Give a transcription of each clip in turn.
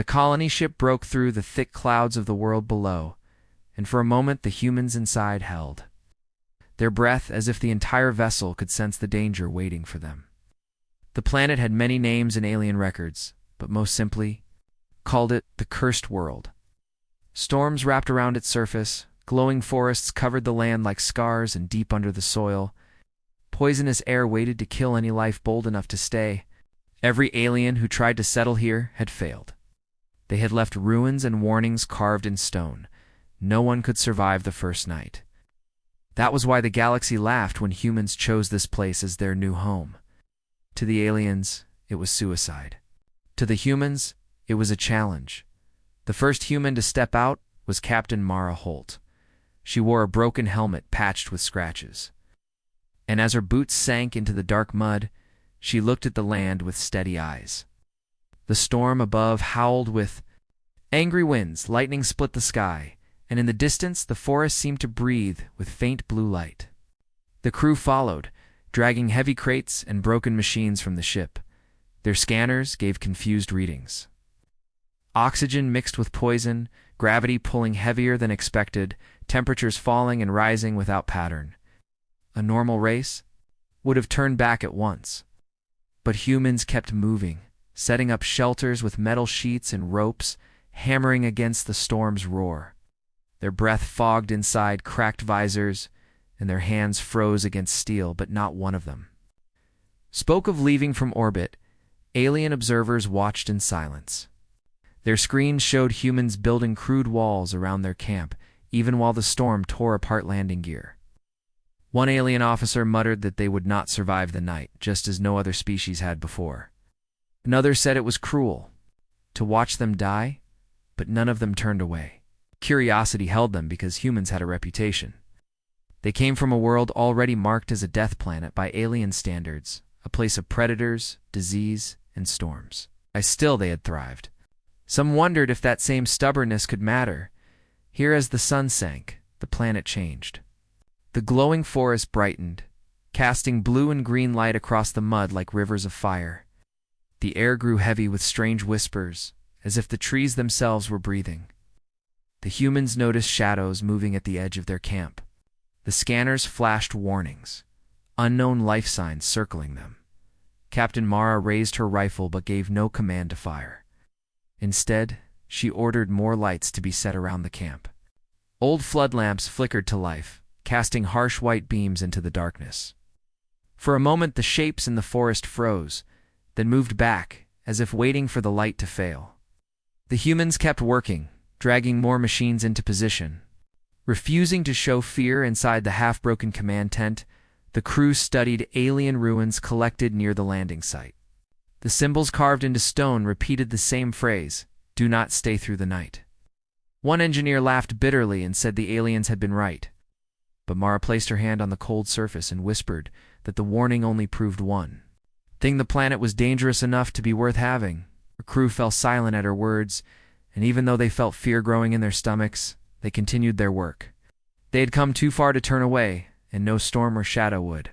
The colony ship broke through the thick clouds of the world below, and for a moment the humans inside held their breath as if the entire vessel could sense the danger waiting for them. The planet had many names in alien records, but most simply called it the Cursed World. Storms wrapped around its surface, glowing forests covered the land like scars, and deep under the soil, poisonous air waited to kill any life bold enough to stay. Every alien who tried to settle here had failed. They had left ruins and warnings carved in stone. No one could survive the first night. That was why the galaxy laughed when humans chose this place as their new home. To the aliens, it was suicide. To the humans, it was a challenge. The first human to step out was Captain Mara Holt. She wore a broken helmet patched with scratches. And as her boots sank into the dark mud, she looked at the land with steady eyes. The storm above howled with angry winds, lightning split the sky, and in the distance the forest seemed to breathe with faint blue light. The crew followed, dragging heavy crates and broken machines from the ship. Their scanners gave confused readings. Oxygen mixed with poison, gravity pulling heavier than expected, temperatures falling and rising without pattern. A normal race would have turned back at once. But humans kept moving, setting up shelters with metal sheets and ropes, hammering against the storm's roar. Their breath fogged inside cracked visors, and their hands froze against steel, but not one of them spoke of leaving from orbit. Alien observers watched in silence. Their screens showed humans building crude walls around their camp, even while the storm tore apart landing gear. One alien officer muttered that they would not survive the night, just as no other species had before. Another said it was cruel to watch them die, but none of them turned away. Curiosity held them because humans had a reputation. They came from a world already marked as a death planet by alien standards, a place of predators, disease, and storms. Still they had thrived. Some wondered if that same stubbornness could matter. Here, as the sun sank, the planet changed. The glowing forest brightened, casting blue and green light across the mud like rivers of fire. The air grew heavy with strange whispers, as if the trees themselves were breathing. The humans noticed shadows moving at the edge of their camp. The scanners flashed warnings, unknown life signs circling them. Captain Mara raised her rifle but gave no command to fire. Instead, she ordered more lights to be set around the camp. Old flood lamps flickered to life, casting harsh white beams into the darkness. For a moment the shapes in the forest froze, then moved back, as if waiting for the light to fail. The humans kept working, dragging more machines into position. Refusing to show fear inside the half-broken command tent, the crew studied alien ruins collected near the landing site. The symbols carved into stone repeated the same phrase, "Do not stay through the night." One engineer laughed bitterly and said the aliens had been right. But Mara placed her hand on the cold surface and whispered that the warning only proved one thing: the planet was dangerous enough to be worth having. Her crew fell silent at her words, and even though they felt fear growing in their stomachs, they continued their work. They had come too far to turn away, and no storm or shadow would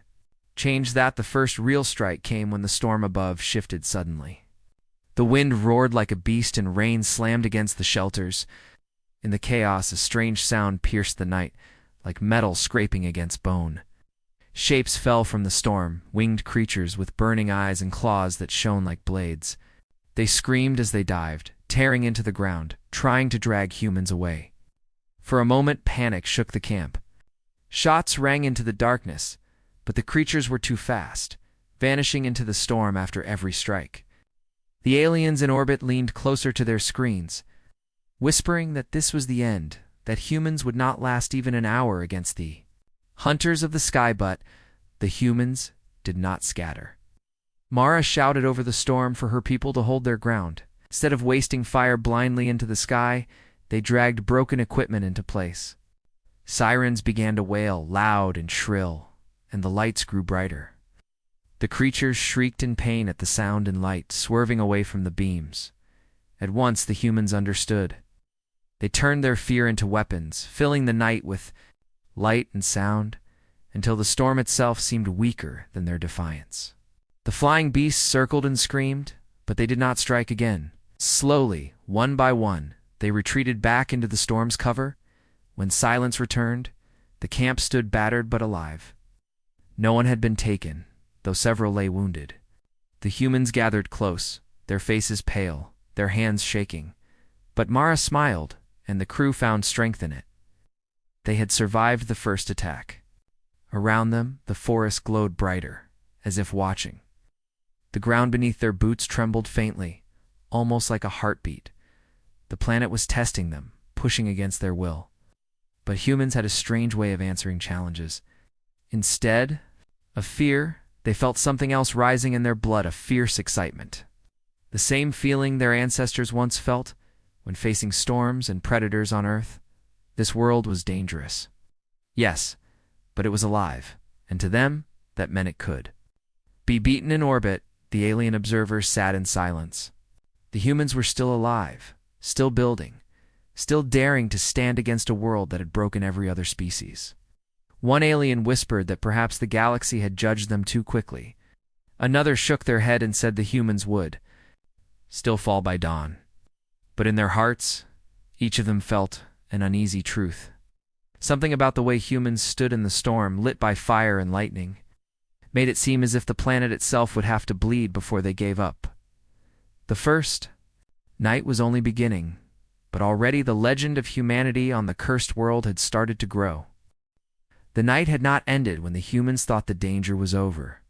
change that. The first real strike came when the storm above shifted suddenly. The wind roared like a beast and rain slammed against the shelters. In the chaos, a strange sound pierced the night, like metal scraping against bone. Shapes fell from the storm, winged creatures with burning eyes and claws that shone like blades. They screamed as they dived, tearing into the ground, trying to drag humans away. For a moment, panic shook the camp. Shots rang into the darkness, but the creatures were too fast, vanishing into the storm after every strike. The aliens in orbit leaned closer to their screens, whispering that this was the end, that humans would not last even an hour against the hunters of the sky. But the humans did not scatter. Mara shouted over the storm for her people to hold their ground. Instead of wasting fire blindly into the sky, they dragged broken equipment into place. Sirens began to wail, loud and shrill, and the lights grew brighter. The creatures shrieked in pain at the sound and light, swerving away from the beams. At once the humans understood. They turned their fear into weapons, filling the night with light and sound, until the storm itself seemed weaker than their defiance. The flying beasts circled and screamed, but they did not strike again. Slowly, one by one, they retreated back into the storm's cover. When silence returned, the camp stood battered but alive. No one had been taken, though several lay wounded. The humans gathered close, their faces pale, their hands shaking. But Mara smiled, and the crew found strength in it. They had survived the first attack. Around them, the forest glowed brighter, as if watching. The ground beneath their boots trembled faintly, almost like a heartbeat. The planet was testing them, pushing against their will. But humans had a strange way of answering challenges. Instead of fear, they felt something else rising in their blood, a fierce excitement. The same feeling their ancestors once felt when facing storms and predators on Earth. This world was dangerous. Yes, but it was alive, and to them, that meant it could be beaten in orbit. The alien observers sat in silence. The humans were still alive, still building, still daring to stand against a world that had broken every other species. One alien whispered that perhaps the galaxy had judged them too quickly. Another shook their head and said the humans would still fall by dawn. But in their hearts, each of them felt an uneasy truth. Something about the way humans stood in the storm, lit by fire and lightning, made it seem as if the planet itself would have to bleed before they gave up. The first night was only beginning, but already the legend of humanity on the cursed world had started to grow. The night had not ended when the humans thought the danger was over.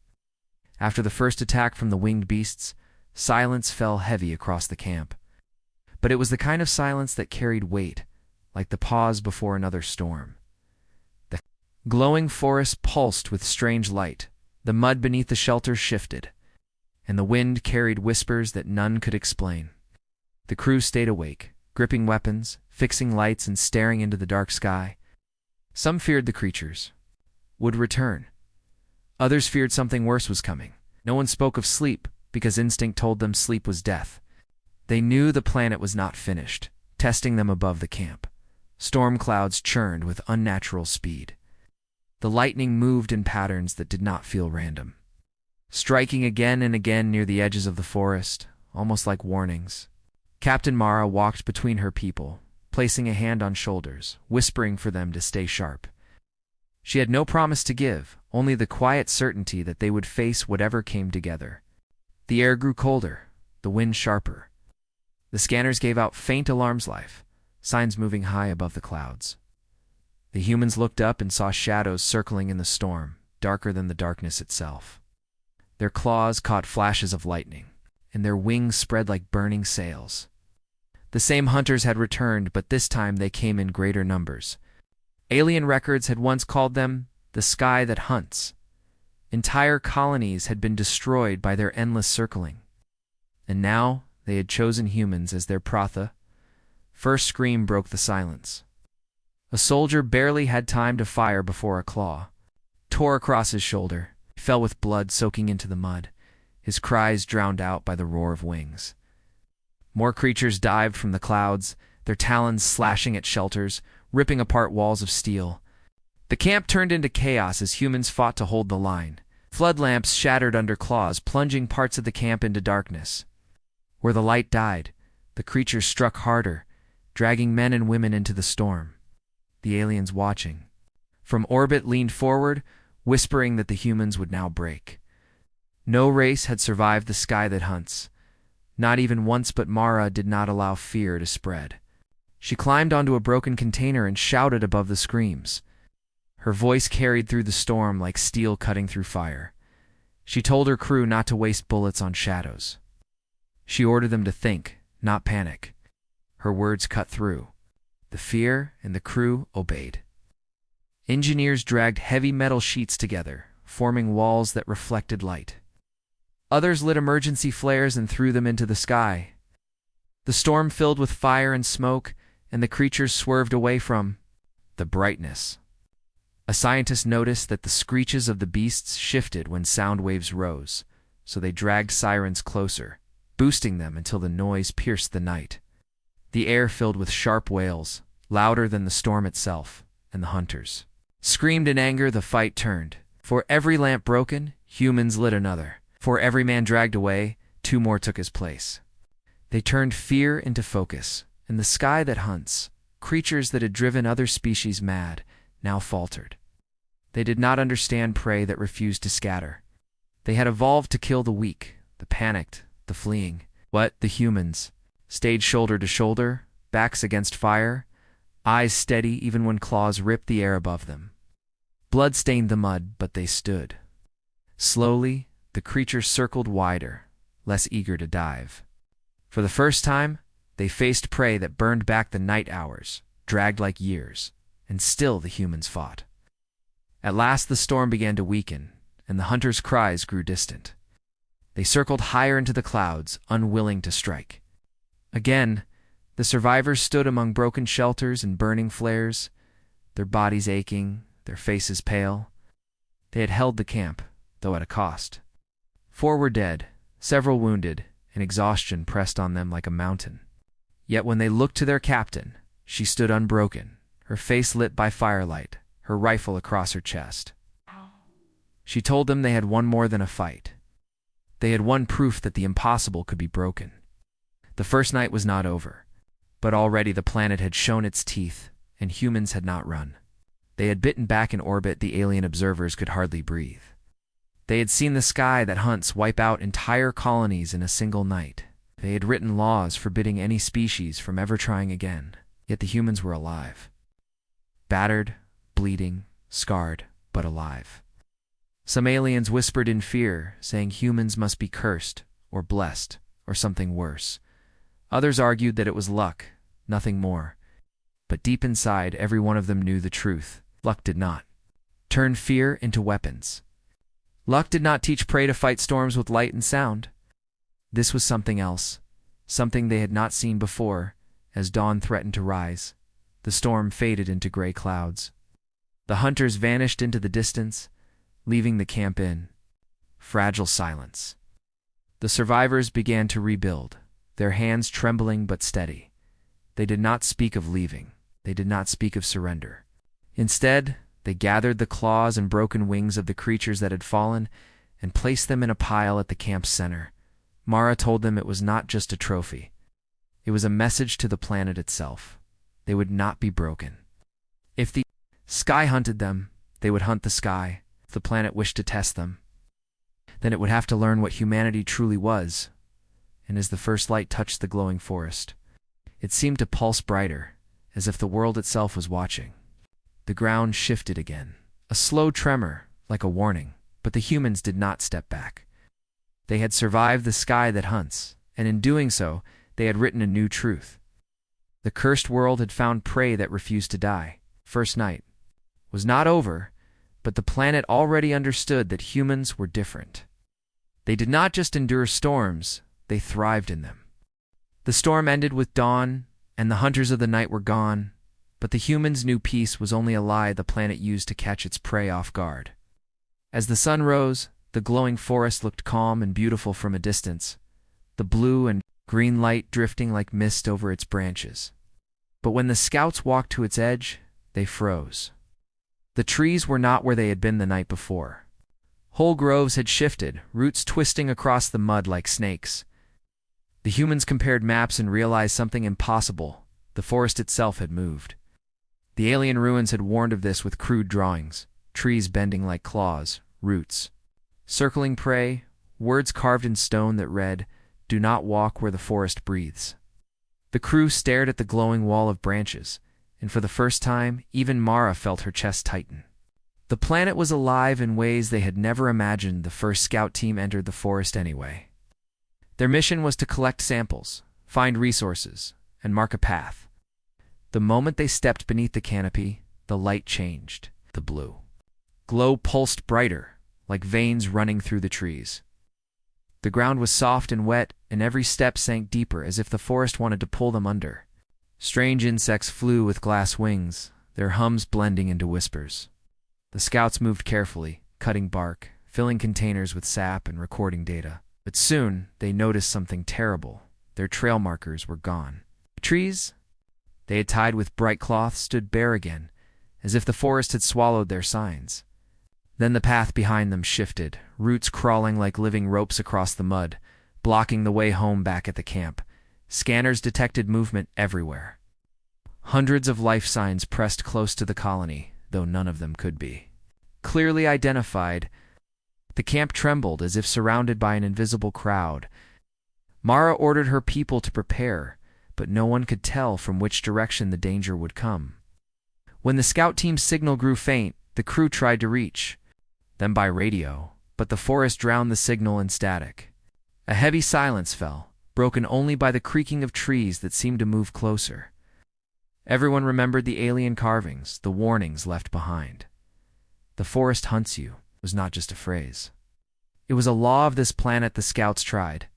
After the first attack from the winged beasts, silence fell heavy across the camp. But it was the kind of silence that carried weight, like the pause before another storm. The glowing forest pulsed with strange light, the mud beneath the shelters shifted, and the wind carried whispers that none could explain. The crew stayed awake, gripping weapons, fixing lights, and staring into the dark sky. Some feared the creatures would return. Others feared something worse was coming. No one spoke of sleep, because instinct told them sleep was death. They knew the planet was not finished, testing them above the camp. Storm clouds churned with unnatural speed. The lightning moved in patterns that did not feel random, striking again and again near the edges of the forest, almost like warnings. Captain Mara walked between her people, placing a hand on shoulders, whispering for them to stay sharp. She had no promise to give, only the quiet certainty that they would face whatever came together. The air grew colder, the wind sharper. The scanners gave out faint alarms, signs moving high above the clouds. The humans looked up and saw shadows circling in the storm, darker than the darkness itself. Their claws caught flashes of lightning, and their wings spread like burning sails. The same hunters had returned, but this time they came in greater numbers. Alien records had once called them the sky that hunts. Entire colonies had been destroyed by their endless circling. And now they had chosen humans as their Pratha. First scream broke the silence. A soldier barely had time to fire before a claw tore across his shoulder, fell with blood soaking into the mud, his cries drowned out by the roar of wings. More creatures dived from the clouds, their talons slashing at shelters, ripping apart walls of steel. The camp turned into chaos as humans fought to hold the line. Flood lamps shattered under claws, plunging parts of the camp into darkness. Where the light died, the creatures struck harder, dragging men and women into the storm. The aliens watching from orbit leaned forward, whispering that the humans would now break. No race had survived the sky that hunts. Not even once, but Mara did not allow fear to spread. She climbed onto a broken container and shouted above the screams. Her voice carried through the storm like steel cutting through fire. She told her crew not to waste bullets on shadows. She ordered them to think, not panic. Her words cut through the fear, and the crew obeyed. Engineers dragged heavy metal sheets together, forming walls that reflected light. Others lit emergency flares and threw them into the sky. The storm filled with fire and smoke, and the creatures swerved away from the brightness. A scientist noticed that the screeches of the beasts shifted when sound waves rose, so they dragged sirens closer, boosting them until the noise pierced the night. The air filled with sharp wails, louder than the storm itself, and the hunters screamed in anger. The fight turned. For every lamp broken, humans lit another. For every man dragged away, two more took his place. They turned fear into focus, and the sky that hunts, creatures that had driven other species mad, now faltered. They did not understand prey that refused to scatter. They had evolved to kill the weak, the panicked, the fleeing. What, the humans, stayed shoulder to shoulder, backs against fire, eyes steady even when claws ripped the air above them. Blood stained the mud, but they stood. Slowly, the creatures circled wider, less eager to dive. For the first time, they faced prey that burned back the night hours, dragged like years, and still the humans fought. At last the storm began to weaken, and the hunters' cries grew distant. They circled higher into the clouds, unwilling to strike. Again, the survivors stood among broken shelters and burning flares, their bodies aching, their faces pale. They had held the camp, though at a cost. 4 were dead, several wounded, and exhaustion pressed on them like a mountain. Yet when they looked to their captain, she stood unbroken, her face lit by firelight, her rifle across her chest. She told them they had won more than a fight. They had won proof that the impossible could be broken. The first night was not over, but already the planet had shown its teeth, and humans had not run. They had bitten back in orbit the alien observers could hardly breathe. They had seen the sky that hunts wipe out entire colonies in a single night. They had written laws forbidding any species from ever trying again, yet the humans were alive. Battered, bleeding, scarred, but alive. Some aliens whispered in fear, saying humans must be cursed, or blessed, or something worse. Others argued that it was luck, nothing more. But deep inside, every one of them knew the truth. Luck did not turn fear into weapons. Luck did not teach prey to fight storms with light and sound. This was something else, something they had not seen before. As dawn threatened to rise, the storm faded into gray clouds. The hunters vanished into the distance, leaving the camp in fragile silence. The survivors began to rebuild, their hands trembling but steady. They did not speak of leaving. They did not speak of surrender. Instead, they gathered the claws and broken wings of the creatures that had fallen and placed them in a pile at the camp's center. Mara told them it was not just a trophy. It was a message to the planet itself. They would not be broken. If the sky hunted them, they would hunt the sky. If the planet wished to test them, then it would have to learn what humanity truly was. And as the first light touched the glowing forest, it seemed to pulse brighter, as if the world itself was watching. The ground shifted again, a slow tremor, like a warning, but the humans did not step back. They had survived the sky that hunts, and in doing so, they had written a new truth. The cursed world had found prey that refused to die. First night was not over, but the planet already understood that humans were different. They did not just endure storms, they thrived in them. The storm ended with dawn, and the hunters of the night were gone, but the humans knew peace was only a lie the planet used to catch its prey off guard. As the sun rose, the glowing forest looked calm and beautiful from a distance, the blue and green light drifting like mist over its branches. But when the scouts walked to its edge, they froze. The trees were not where they had been the night before. Whole groves had shifted, roots twisting across the mud like snakes. The humans compared maps and realized something impossible. The forest itself had moved. The alien ruins had warned of this with crude drawings, trees bending like claws, roots circling prey, words carved in stone that read, "Do not walk where the forest breathes." The crew stared at the glowing wall of branches, and for the first time, even Mara felt her chest tighten. The planet was alive in ways they had never imagined. The first scout team entered the forest anyway. Their mission was to collect samples, find resources, and mark a path. The moment they stepped beneath the canopy, the light changed. The blue glow pulsed brighter, like veins running through the trees. The ground was soft and wet, and every step sank deeper as if the forest wanted to pull them under. Strange insects flew with glass wings, their hums blending into whispers. The scouts moved carefully, cutting bark, filling containers with sap and recording data. But soon, they noticed something terrible. Their trail markers were gone. The trees they had tied with bright cloth stood bare again, as if the forest had swallowed their signs. Then the path behind them shifted, roots crawling like living ropes across the mud, blocking the way home back at the camp. Scanners detected movement everywhere. Hundreds of life signs pressed close to the colony, though none of them could be clearly identified. The camp trembled as if surrounded by an invisible crowd. Mara ordered her people to prepare, but no one could tell from which direction the danger would come. When the scout team's signal grew faint, the crew tried to reach them by radio, but the forest drowned the signal in static. A heavy silence fell, broken only by the creaking of trees that seemed to move closer. Everyone remembered the alien carvings, the warnings left behind. "The forest hunts you" was not just a phrase. It was a law of this planet. The scouts tried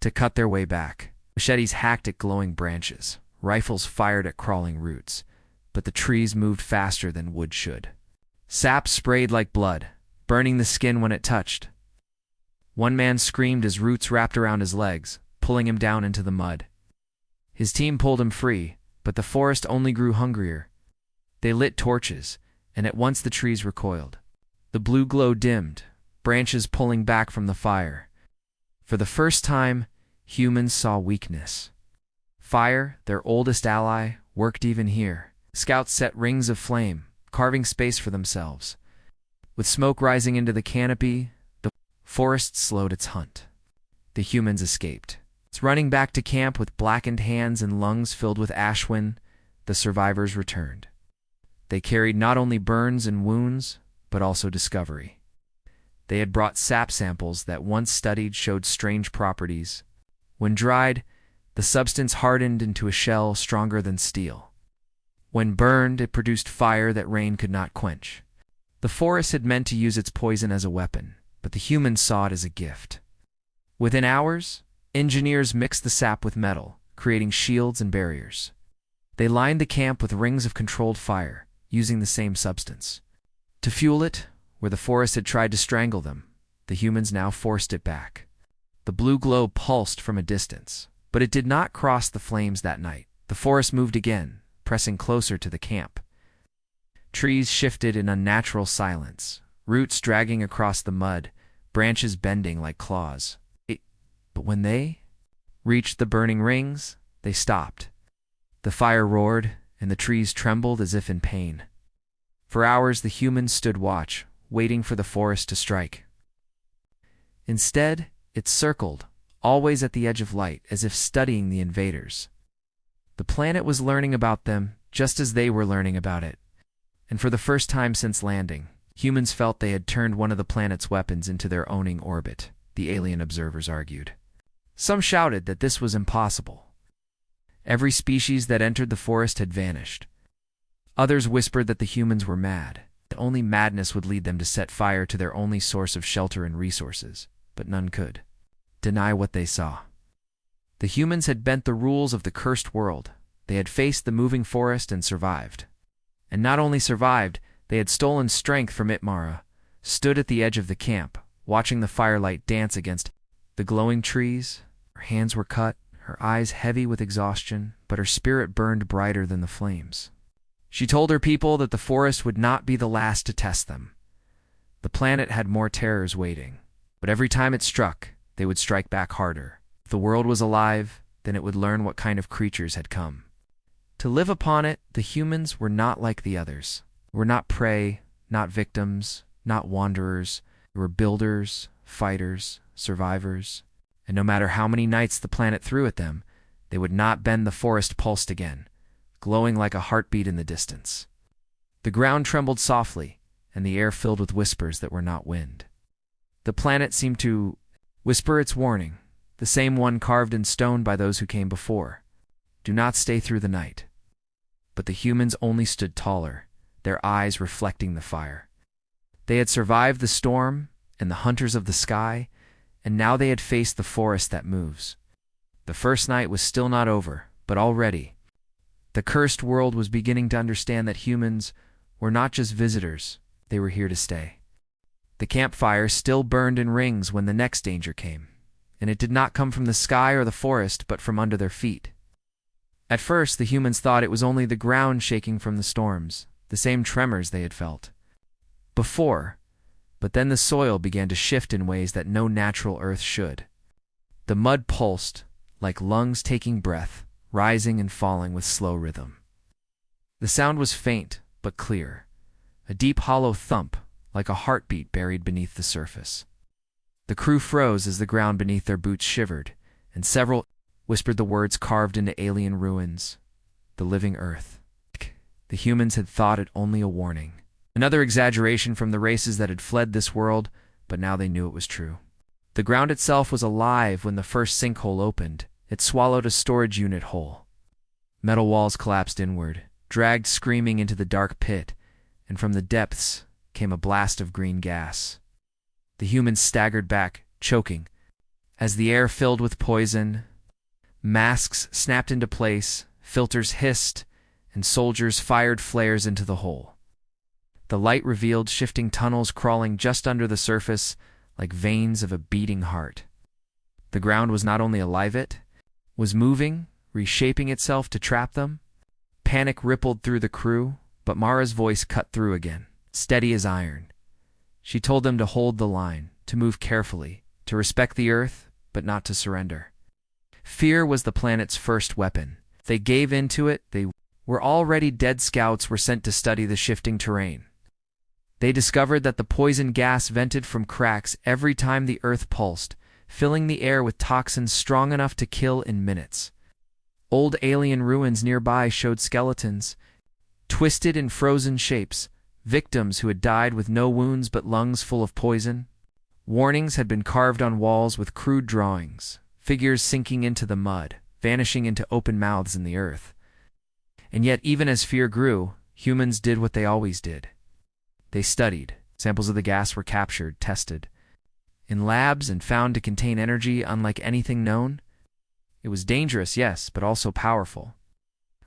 to cut their way back. Machetes hacked at glowing branches, rifles fired at crawling roots, but the trees moved faster than wood should. Sap sprayed like blood, burning the skin when it touched. One man screamed as roots wrapped around his legs, pulling him down into the mud. His team pulled him free, but the forest only grew hungrier. They lit torches, and at once the trees recoiled. The blue glow dimmed, branches pulling back from the fire. For the first time, humans saw weakness. Fire, their oldest ally, worked even here. Scouts set rings of flame, carving space for themselves. With smoke rising into the canopy, the forest slowed its hunt. The humans escaped. Running back to camp with blackened hands and lungs filled with ashwind, the survivors returned. They carried not only burns and wounds, but also discovery. They had brought sap samples that once studied showed strange properties. When dried, the substance hardened into a shell stronger than steel. When burned, it produced fire that rain could not quench. The forest had meant to use its poison as a weapon, but the humans saw it as a gift. Within hours, engineers mixed the sap with metal, creating shields and barriers. They lined the camp with rings of controlled fire, using the same substance. To fuel it, where the forest had tried to strangle them, the humans now forced it back. The blue glow pulsed from a distance, but it did not cross the flames that night. The forest moved again, pressing closer to the camp. Trees shifted in unnatural silence, roots dragging across the mud, branches bending like claws. But when they reached the burning rings, they stopped. The fire roared, and the trees trembled as if in pain. For hours the humans stood watch, waiting for the forest to strike. Instead, it circled, always at the edge of light, as if studying the invaders. The planet was learning about them, just as they were learning about it. And for the first time since landing, humans felt they had turned one of the planet's weapons into their owning orbit, the alien observers argued. Some shouted that this was impossible. Every species that entered the forest had vanished. Others whispered that the humans were mad. Only madness would lead them to set fire to their only source of shelter and resources, but none could deny what they saw. The humans had bent the rules of the cursed world. They had faced the moving forest and survived. And not only survived, they had stolen strength from it. Mara stood at the edge of the camp, watching the firelight dance against the glowing trees. Her hands were cut, her eyes heavy with exhaustion, but her spirit burned brighter than the flames. She told her people that the forest would not be the last to test them. The planet had more terrors waiting, but every time it struck, they would strike back harder. If the world was alive, then it would learn what kind of creatures had come. To live upon it, the humans were not like the others. They were not prey, not victims, not wanderers. They were builders, fighters, survivors. And no matter how many nights the planet threw at them, they would not bend. The forest pulsed again, glowing like a heartbeat in the distance. The ground trembled softly, and the air filled with whispers that were not wind. The planet seemed to whisper its warning, the same one carved in stone by those who came before. Do not stay through the night. But the humans only stood taller, their eyes reflecting the fire. They had survived the storm and the hunters of the sky, and now they had faced the forest that moves. The first night was still not over, but already the cursed world was beginning to understand that humans were not just visitors, they were here to stay. The campfire still burned in rings when the next danger came, and it did not come from the sky or the forest, but from under their feet. At first, the humans thought it was only the ground shaking from the storms, the same tremors they had felt before, but then the soil began to shift in ways that no natural earth should. The mud pulsed, like lungs taking breath, rising and falling with slow rhythm. The sound was faint, but clear, a deep hollow thump, like a heartbeat buried beneath the surface. The crew froze as the ground beneath their boots shivered, and several whispered the words carved into alien ruins, the living Earth. The humans had thought it only a warning, another exaggeration from the races that had fled this world, but now they knew it was true. The ground itself was alive when the first sinkhole opened. It swallowed a storage unit whole. Metal walls collapsed inward, dragged screaming into the dark pit, and from the depths came a blast of green gas. The humans staggered back, choking. As the air filled with poison, masks snapped into place, filters hissed, and soldiers fired flares into the hole. The light revealed shifting tunnels crawling just under the surface, like veins of a beating heart. The ground was not only alive, it was moving, reshaping itself to trap them. Panic rippled through the crew, but Mara's voice cut through again, steady as iron. She told them to hold the line, to move carefully, to respect the Earth, but not to surrender. Fear was the planet's first weapon. If they gave in to it, they were already dead. Scouts were sent to study the shifting terrain. They discovered that the poison gas vented from cracks every time the Earth pulsed, filling the air with toxins strong enough to kill in minutes. Old alien ruins nearby showed skeletons, twisted in frozen shapes, victims who had died with no wounds but lungs full of poison. Warnings had been carved on walls with crude drawings, figures sinking into the mud, vanishing into open mouths in the earth. And yet, even as fear grew, humans did what they always did. They studied. Samples of the gas were captured, tested in labs, and found to contain energy unlike anything known. It was dangerous, yes, but also powerful.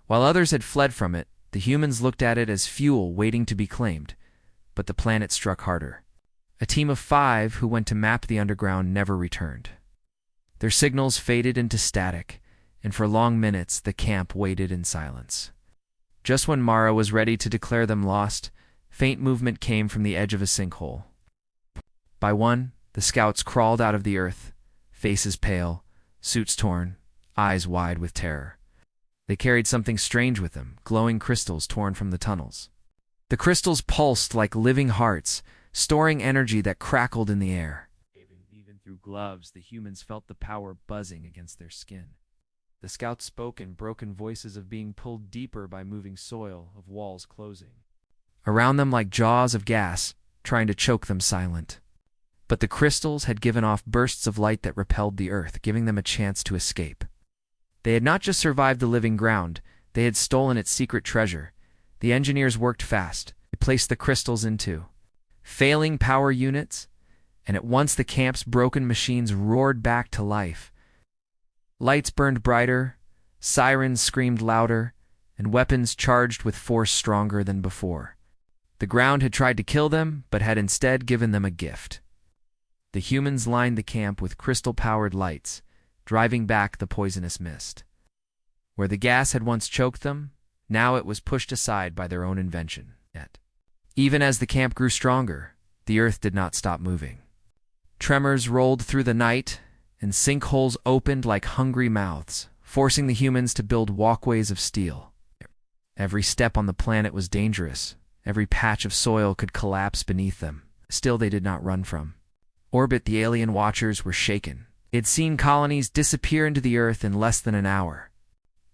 While others had fled from it, the humans looked at it as fuel waiting to be claimed, but the planet struck harder. A team of 5 who went to map the underground never returned. Their signals faded into static, and for long minutes the camp waited in silence. Just when Mara was ready to declare them lost, faint movement came from the edge of a sinkhole. By one, the scouts crawled out of the earth, faces pale, suits torn, eyes wide with terror. They carried something strange with them, glowing crystals torn from the tunnels. The crystals pulsed like living hearts, storing energy that crackled in the air. Even through gloves, the humans felt the power buzzing against their skin. The scouts spoke in broken voices of being pulled deeper by moving soil, of walls closing around them like jaws of gas, trying to choke them silent. But the crystals had given off bursts of light that repelled the earth, giving them a chance to escape. They had not just survived the living ground, they had stolen its secret treasure. The engineers worked fast. They placed the crystals into failing power units, and at once the camp's broken machines roared back to life. Lights burned brighter, sirens screamed louder, and weapons charged with force stronger than before. The ground had tried to kill them, but had instead given them a gift. The humans lined the camp with crystal-powered lights, driving back the poisonous mist. Where the gas had once choked them, now it was pushed aside by their own invention. Yet, even as the camp grew stronger, the earth did not stop moving. Tremors rolled through the night, and sinkholes opened like hungry mouths, forcing the humans to build walkways of steel. Every step on the planet was dangerous. Every patch of soil could collapse beneath them. Still, they did not run from orbit. The alien watchers were shaken. They had seen colonies disappear into the earth in less than an hour.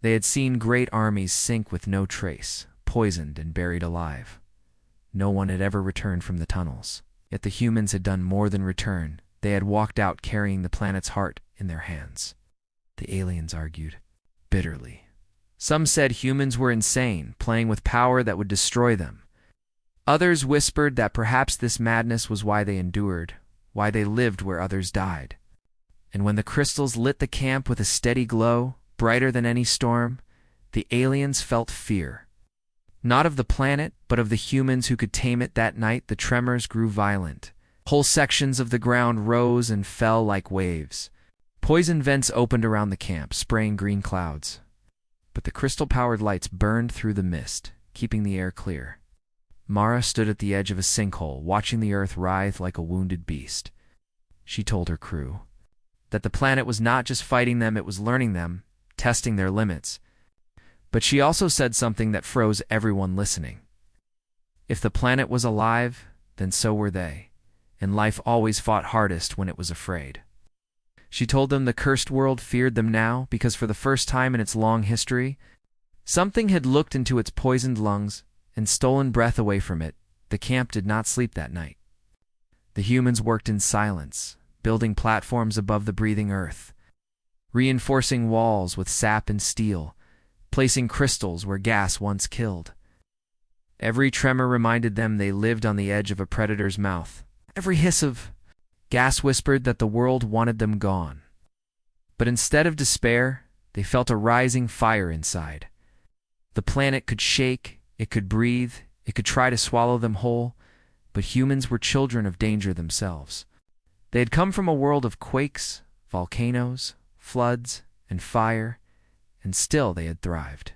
They had seen great armies sink with no trace, poisoned and buried alive. No one had ever returned from the tunnels. Yet the humans had done more than return. They had walked out carrying the planet's heart in their hands. The aliens argued bitterly. Some said humans were insane, playing with power that would destroy them. Others whispered that perhaps this madness was why they endured, why they lived where others died. And when the crystals lit the camp with a steady glow, brighter than any storm, the aliens felt fear. Not of the planet, but of the humans who could tame it. That night, the tremors grew violent. Whole sections of the ground rose and fell like waves. Poison vents opened around the camp, spraying green clouds. But the crystal-powered lights burned through the mist, keeping the air clear. Mara stood at the edge of a sinkhole, watching the earth writhe like a wounded beast. She told her crew, that the planet was not just fighting them, it was learning them, testing their limits. But she also said something that froze everyone listening. If the planet was alive, then so were they, and life always fought hardest when it was afraid. She told them the cursed world feared them now because for the first time in its long history, something had looked into its poisoned lungs and stolen breath away from it. The camp did not sleep that night. The humans worked in silence, building platforms above the breathing earth, reinforcing walls with sap and steel, placing crystals where gas once killed. Every tremor reminded them they lived on the edge of a predator's mouth. Every hiss of gas whispered that the world wanted them gone. But instead of despair, they felt a rising fire inside. The planet could shake, it could breathe, it could try to swallow them whole, but humans were children of danger themselves. They had come from a world of quakes, volcanoes, floods, and fire, and still they had thrived.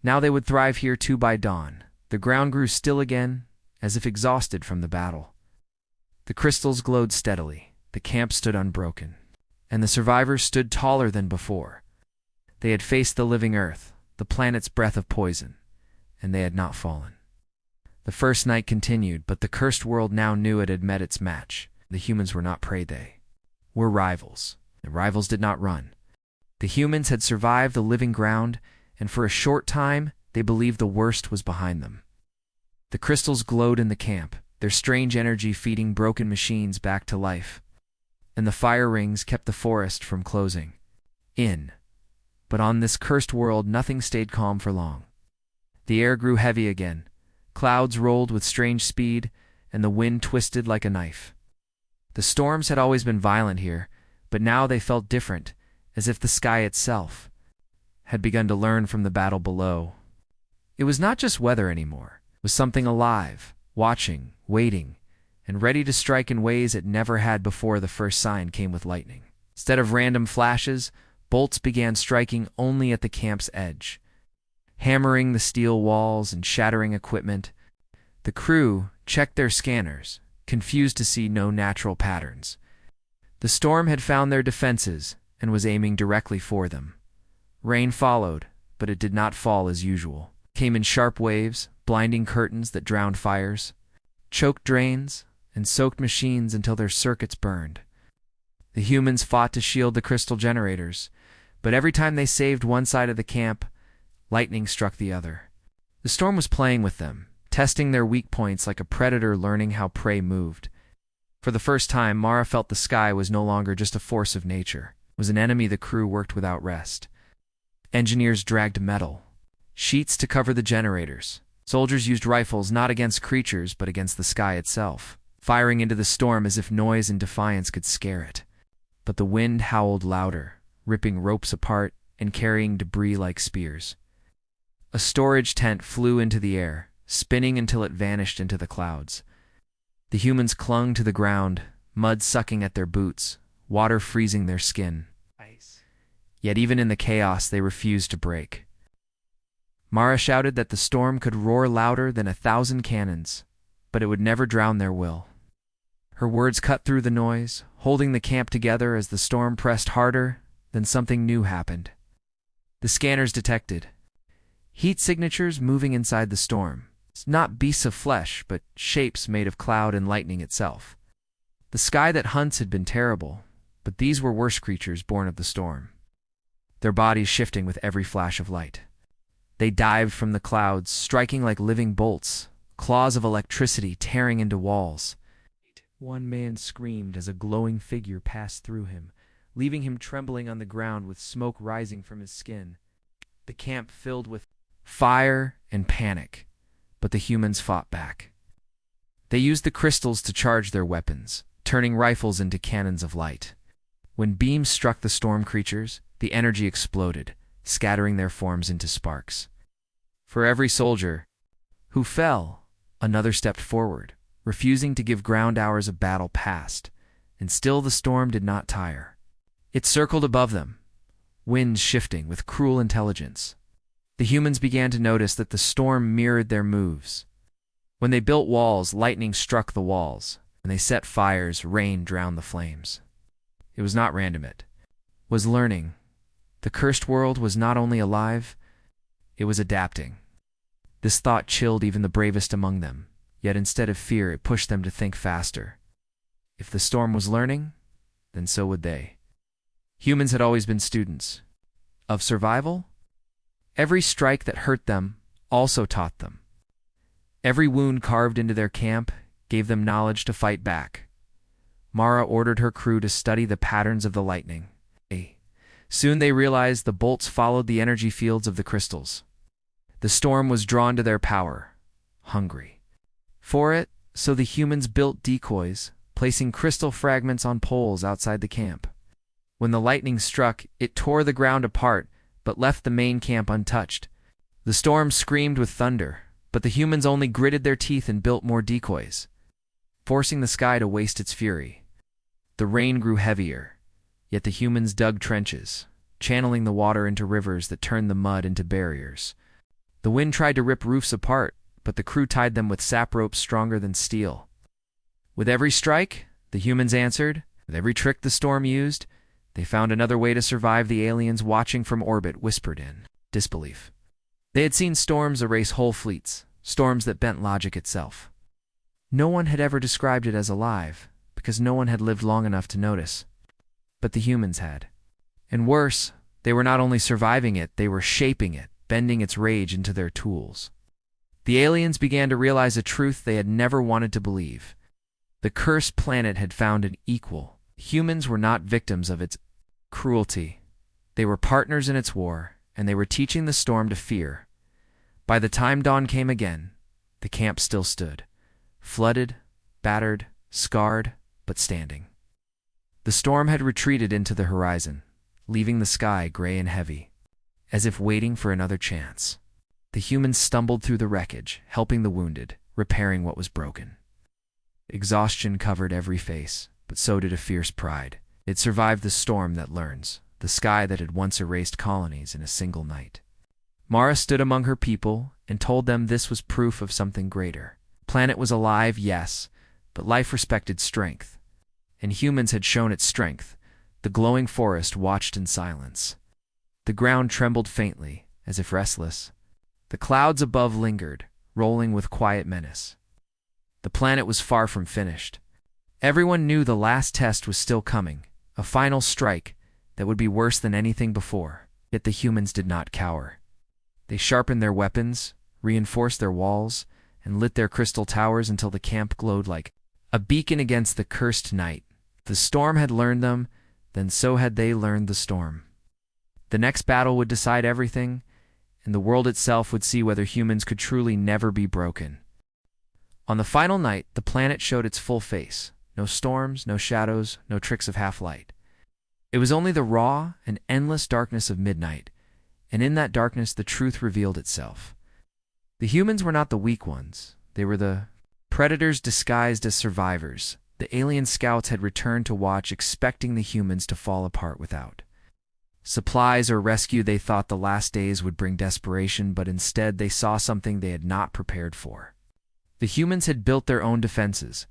Now they would thrive here too by dawn. The ground grew still again, as if exhausted from the battle. The crystals glowed steadily, the camp stood unbroken, and the survivors stood taller than before. They had faced the living earth, the planet's breath of poison, and they had not fallen. The first night continued, but the cursed world now knew it had met its match. The humans were not prey, they were rivals. The rivals did not run. The humans had survived the living ground, and for a short time they believed the worst was behind them. The crystals glowed in the camp, their strange energy feeding broken machines back to life, and the fire rings kept the forest from closing in. But on this cursed world nothing stayed calm for long. The air grew heavy again, clouds rolled with strange speed, and the wind twisted like a knife. The storms had always been violent here, but now they felt different, as if the sky itself had begun to learn from the battle below. It was not just weather anymore. It was something alive, watching, waiting, and ready to strike in ways it never had before. The first sign came with lightning. Instead of random flashes, bolts began striking only at the camp's edge, hammering the steel walls and shattering equipment. The crew checked their scanners, confused to see no natural patterns. The storm had found their defenses and was aiming directly for them. Rain followed, but it did not fall as usual. It came in sharp waves, blinding curtains that drowned fires, choked drains, and soaked machines until their circuits burned. The humans fought to shield the crystal generators, but every time they saved one side of the camp, lightning struck the other. The storm was playing with them, testing their weak points like a predator learning how prey moved. For the first time, Mara felt the sky was no longer just a force of nature. It was an enemy the crew worked without rest. Engineers dragged metal, sheets to cover the generators. Soldiers used rifles not against creatures but against the sky itself, firing into the storm as if noise and defiance could scare it. But the wind howled louder, ripping ropes apart and carrying debris like spears. A storage tent flew into the air, spinning until it vanished into the clouds. The humans clung to the ground, mud sucking at their boots, water freezing their skin. Yet even in the chaos, they refused to break. Mara shouted that the storm could roar louder than 1,000 cannons, but it would never drown their will. Her words cut through the noise, holding the camp together as the storm pressed harder. Then something new happened. The scanners detected heat signatures moving inside the storm. It's not beasts of flesh, but shapes made of cloud and lightning itself. The sky that hunts had been terrible, but these were worse creatures born of the storm, their bodies shifting with every flash of light. They dived from the clouds, striking like living bolts, claws of electricity tearing into walls. One man screamed as a glowing figure passed through him, leaving him trembling on the ground with smoke rising from his skin. The camp filled with fire and panic, but the humans fought back. They used the crystals to charge their weapons, turning rifles into cannons of light. When beams struck the storm creatures, the energy exploded, scattering their forms into sparks. For every soldier who fell, another stepped forward, refusing to give ground. Hours of battle passed, and still the storm did not tire. It circled above them, winds shifting with cruel intelligence. The humans began to notice that the storm mirrored their moves. When they built walls, lightning struck the walls, and they set fires, rain drowned the flames. It was not random, it was learning. The cursed world was not only alive, it was adapting. This thought chilled even the bravest among them, yet instead of fear it pushed them to think faster. If the storm was learning, then so would they. Humans had always been students. Of survival? Every strike that hurt them also taught them. Every wound carved into their camp gave them knowledge to fight back. Mara ordered her crew to study the patterns of the lightning. Soon they realized the bolts followed the energy fields of the crystals. The storm was drawn to their power, hungry for it, so the humans built decoys, placing crystal fragments on poles outside the camp. When the lightning struck, it tore the ground apart, but left the main camp untouched. The storm screamed with thunder, but the humans only gritted their teeth and built more decoys, forcing the sky to waste its fury. The rain grew heavier, yet the humans dug trenches, channeling the water into rivers that turned the mud into barriers. The wind tried to rip roofs apart, but the crew tied them with sap ropes stronger than steel. With every strike, the humans answered. With every trick the storm used, they found another way to survive. The aliens watching from orbit whispered in disbelief. They had seen storms erase whole fleets, storms that bent logic itself. No one had ever described it as alive, because no one had lived long enough to notice. But the humans had. And worse, they were not only surviving it, they were shaping it, bending its rage into their tools. The aliens began to realize a truth they had never wanted to believe. The cursed planet had found an equal. Humans were not victims of its cruelty. They were partners in its war, and they were teaching the storm to fear. By the time dawn came again, the camp still stood, flooded, battered, scarred, but standing. The storm had retreated into the horizon, leaving the sky gray and heavy, as if waiting for another chance. The humans stumbled through the wreckage, helping the wounded, repairing what was broken. Exhaustion covered every face, but so did a fierce pride. It survived the storm that learns, the sky that had once erased colonies in a single night. Mara stood among her people and told them this was proof of something greater. The planet was alive, yes, but life respected strength. And humans had shown its strength. The glowing forest watched in silence. The ground trembled faintly, as if restless. The clouds above lingered, rolling with quiet menace. The planet was far from finished. Everyone knew the last test was still coming, a final strike that would be worse than anything before. Yet the humans did not cower. They sharpened their weapons, reinforced their walls, and lit their crystal towers until the camp glowed like a beacon against the cursed night. The storm had learned them, then so had they learned the storm. The next battle would decide everything, and the world itself would see whether humans could truly never be broken. On the final night, the planet showed its full face. No storms, no shadows, no tricks of half-light. It was only the raw and endless darkness of midnight, and in that darkness the truth revealed itself. The humans were not the weak ones. They were the predators disguised as survivors. The alien scouts had returned to watch, expecting the humans to fall apart without supplies or rescue. They thought the last days would bring desperation, but instead they saw something they had not prepared for. The humans had built their own defenses,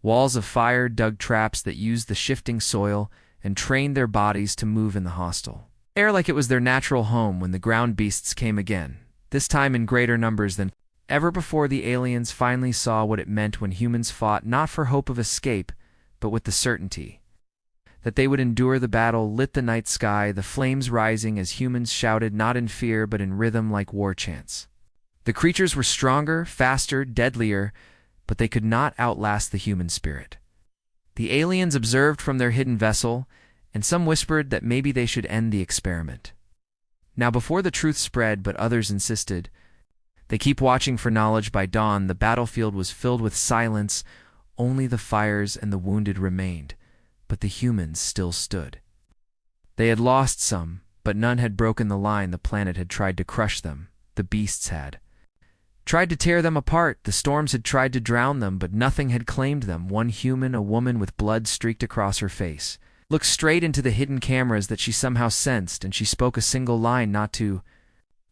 walls of fire, dug traps that used the shifting soil, and trained their bodies to move in the hostile air like it was their natural home. When the ground beasts came again, this time in greater numbers than ever before, the aliens finally saw what it meant when humans fought not for hope of escape, but with the certainty that they would endure. The battle lit the night sky, the flames rising as humans shouted not in fear but in rhythm like war chants. The creatures were stronger, faster, deadlier, but they could not outlast the human spirit. The aliens observed from their hidden vessel, and some whispered that maybe they should end the experiment. Now before the truth spread, but others insisted, they keep watching for knowledge. By dawn, the battlefield was filled with silence. Only the fires and the wounded remained, but the humans still stood. They had lost some, but none had broken the line. The planet had tried to crush them. The beasts had tried to tear them apart. The storms had tried to drown them, but nothing had claimed them. One human, a woman with blood streaked across her face, looked straight into the hidden cameras that she somehow sensed, and she spoke a single line, not to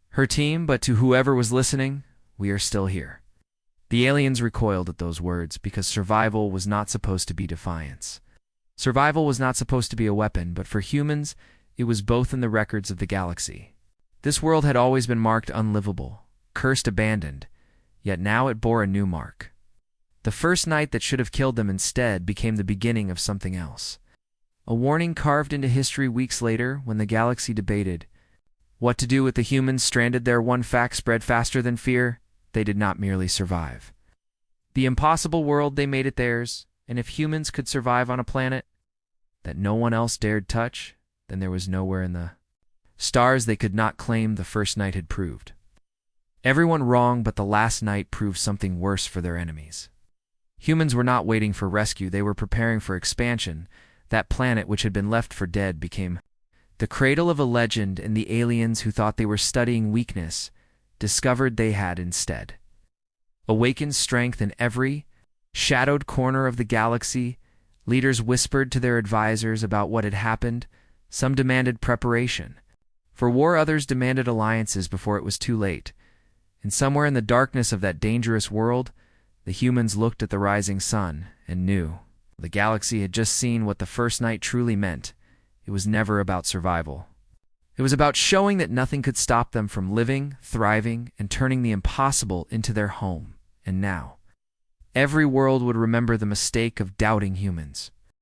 her team, but to whoever was listening. We are still here. The aliens recoiled at those words, because survival was not supposed to be defiance. Survival was not supposed to be a weapon, but for humans, it was both in the records of the galaxy. This world had always been marked unlivable, cursed, abandoned, yet now it bore a new mark. The first night that should have killed them instead became the beginning of something else. A warning carved into history weeks later when the galaxy debated what to do with the humans stranded there. One fact spread faster than fear: they did not merely survive. The impossible world, they made it theirs, and if humans could survive on a planet that no one else dared touch, then there was nowhere in the stars they could not claim the first night had proved. Everyone wrong, but the last night proved something worse for their enemies. Humans were not waiting for rescue, they were preparing for expansion. That planet which had been left for dead became the cradle of a legend, and the aliens who thought they were studying weakness discovered they had instead awakened strength in every shadowed corner of the galaxy. Leaders whispered to their advisors about what had happened. Some demanded preparation for war, others demanded alliances before it was too late. And somewhere in the darkness of that dangerous world, the humans looked at the rising sun and knew the galaxy had just seen what the first night truly meant. It was never about survival. It was about showing that nothing could stop them from living, thriving, and turning the impossible into their home. And now, every world would remember the mistake of doubting humans.